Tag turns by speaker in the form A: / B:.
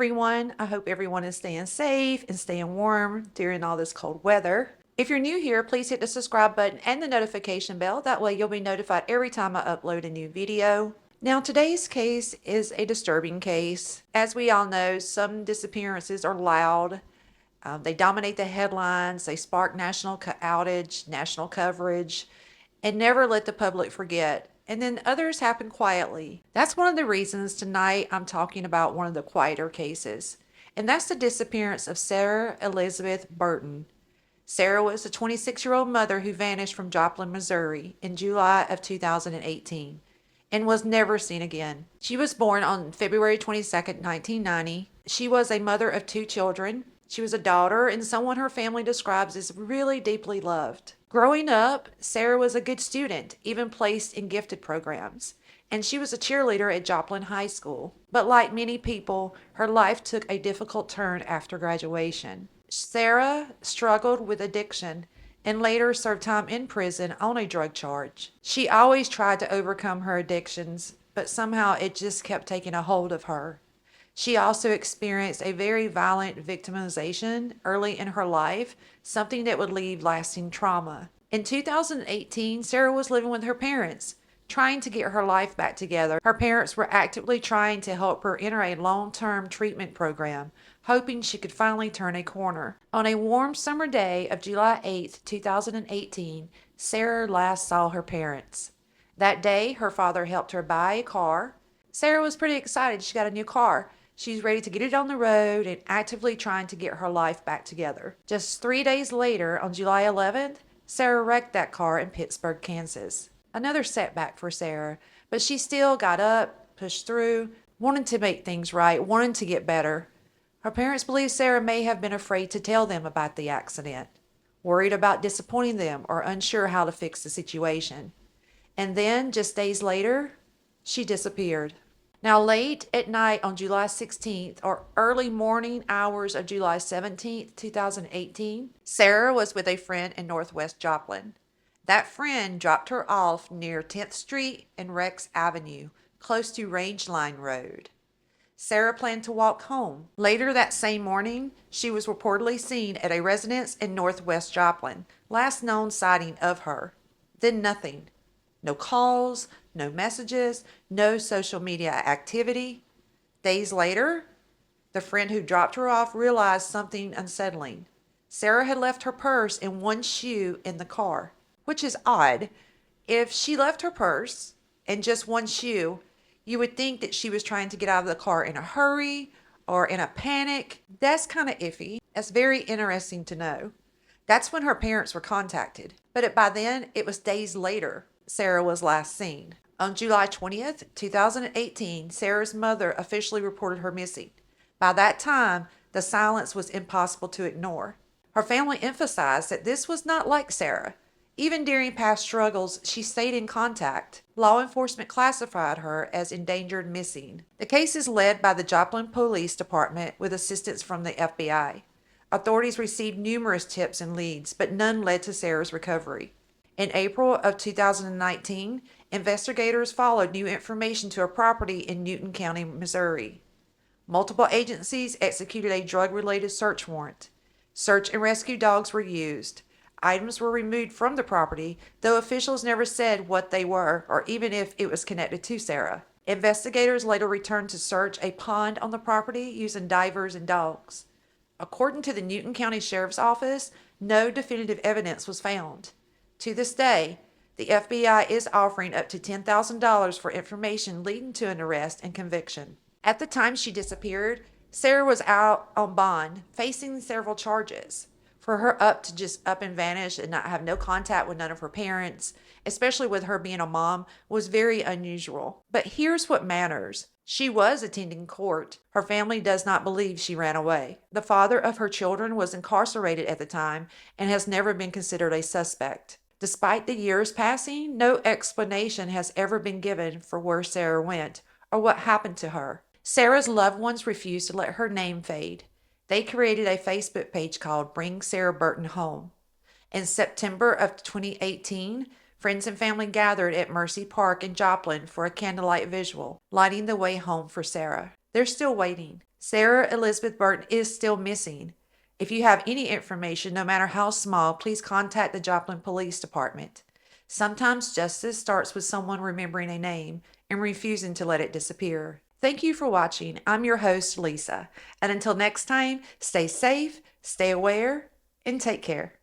A: everyone. I hope everyone is staying safe and staying warm during all this cold weather. If you're new here, please hit the subscribe button and the notification bell. That way you'll be notified every time I upload a new video. Now, today's case is a disturbing case. As we all know, some disappearances are loud. They dominate the headlines. They spark national outage, national coverage, and never let the public forget. And then others happen quietly. That's one of the reasons tonight I'm talking about one of the quieter cases. And that's the disappearance of Sarah Elizabeth Burton. Sarah was a 26-year-old mother who vanished from Joplin, Missouri in July of 2018 and was never seen again. She was born on February 22nd, 1990. She was a mother of 2 children. She was a daughter and someone her family describes as really deeply loved. Growing up, Sarah was a good student, even placed in gifted programs, and she was a cheerleader at Joplin High School. But like many people, her life took a difficult turn after graduation. Sarah struggled with addiction and later served time in prison on a drug charge. She always tried to overcome her addictions, but somehow it just kept taking a hold of her. She also experienced a very violent victimization early in her life, something that would leave lasting trauma. In 2018, Sarah was living with her parents, trying to get her life back together. Her parents were actively trying to help her enter a long-term treatment program, hoping she could finally turn a corner. On a warm summer day of July 8, 2018, Sarah last saw her parents. That day, her father helped her buy a car. Sarah was pretty excited she got a new car. She's ready to get it on the road and actively trying to get her life back together. Just 3 days later, on July 11th, Sarah wrecked that car in Pittsburgh, Kansas. Another setback for Sarah, but she still got up, pushed through, wanted to make things right, wanted to get better. Her parents believe Sarah may have been afraid to tell them about the accident, worried about disappointing them or unsure how to fix the situation. And then, just days later, she disappeared. Now, late at night on July 16th or early morning hours of July 17th, 2018, Sarah was with a friend in Northwest Joplin. That friend dropped her off near 10th Street and Rex Avenue, close to Rangeline Road. Sarah planned to walk home. Later that same morning, she was reportedly seen at a residence in Northwest Joplin, last known sighting of her. Then nothing. No calls, no messages, no social media activity. Days later, the friend who dropped her off realized something unsettling. Sarah had left her purse and one shoe in the car, which is odd. If she left her purse and just one shoe, you would think that she was trying to get out of the car in a hurry or in a panic. That's kind of iffy. That's very interesting to know. That's when her parents were contacted. But by then, it was days later Sarah was last seen. On July 20th, 2018, Sarah's mother officially reported her missing. By that time, the silence was impossible to ignore. Her family emphasized that this was not like Sarah. Even during past struggles, she stayed in contact. Law enforcement classified her as endangered missing. The case is led by the Joplin Police Department with assistance from the FBI. Authorities received numerous tips and leads, but none led to Sarah's recovery. In April of 2019, investigators followed new information to a property in Newton County, Missouri. Multiple agencies executed a drug-related search warrant. Search and rescue dogs were used. Items were removed from the property, though officials never said what they were or even if it was connected to Sarah. Investigators later returned to search a pond on the property using divers and dogs. According to the Newton County Sheriff's Office, no definitive evidence was found. To this day, the FBI is offering up to $10,000 for information leading to an arrest and conviction. At the time she disappeared, Sarah was out on bond, facing several charges. For her to just up and vanish and not have no contact with none of her parents, especially with her being a mom, was very unusual. But here's what matters. She was attending court. Her family does not believe she ran away. The father of her children was incarcerated at the time and has never been considered a suspect. Despite the years passing, no explanation has ever been given for where Sarah went or what happened to her. Sarah's loved ones refused to let her name fade. They created a Facebook page called Bring Sarah Burton Home. In September of 2018, friends and family gathered at Mercy Park in Joplin for a candlelight visual, lighting the way home for Sarah. They're still waiting. Sarah Elizabeth Burton is still missing. If you have any information, no matter how small, please contact the Joplin Police Department. Sometimes justice starts with someone remembering a name and refusing to let it disappear. Thank you for watching. I'm your host, Lisa. And until next time, stay safe, stay aware, and take care.